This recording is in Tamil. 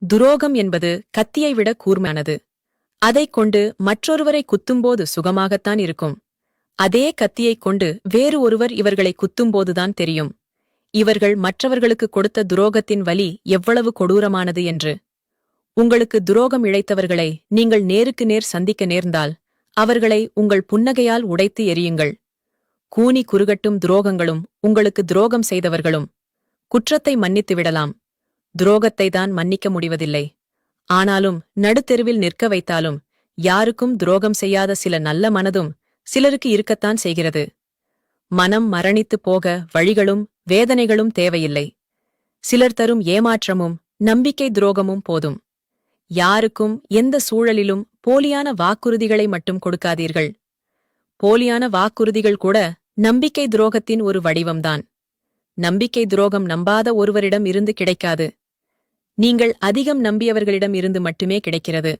துரோகம் என்பது கத்தியை விட கூர்மையானது. அதைக் கொண்டு மற்றொருவரை குத்தும்போது சுகமாகத்தான் இருக்கும். அதே கத்தியைக் கொண்டு வேறு ஒருவர் இவர்களை குத்தும்போதுதான் தெரியும் இவர்கள் மற்றவர்களுக்கு கொடுத்த துரோகத்தின் வலி எவ்வளவு கொடூரமானது என்று. உங்களுக்கு துரோகம் இழைத்தவர்களை நீங்கள் நேருக்கு நேர் சந்திக்க நேர்ந்தால் அவர்களை உங்கள் புன்னகையால் உடைத்து எறியுங்கள். கூனி குறுகட்டும் துரோகங்களும் உங்களுக்கு துரோகம் செய்தவர்களும். குற்றத்தை மன்னித்து விடலாம், துரோகத்தை தான் மன்னிக்க முடிவதில்லை. ஆனாலும் நடுத்தெருவில் நிற்க வைத்தாலும் யாருக்கும் துரோகம் செய்யாத சில நல்ல மனதும் சிலருக்கு இருக்கத்தான் செய்கிறது. மனம் மரணித்துப் போக வழிகளும் வேதனைகளும் தேவையில்லை. சிலர் தரும் ஏமாற்றமும் நம்பிக்கை துரோகமும் போதும். யாருக்கும் எந்த சூழலிலும் போலியான வாக்குறுதிகளை மட்டும் கொடுக்காதீர்கள். போலியான வாக்குறுதிகள் கூட நம்பிக்கை துரோகத்தின் ஒரு வடிவம்தான். நம்பிக்கை துரோகம் நம்பாத ஒருவரிடம் இருந்து கிடைக்காது. நீங்கள் அதிகம் நம்பியவர்களிடம் இருந்து மட்டுமே கிடைக்கிறது.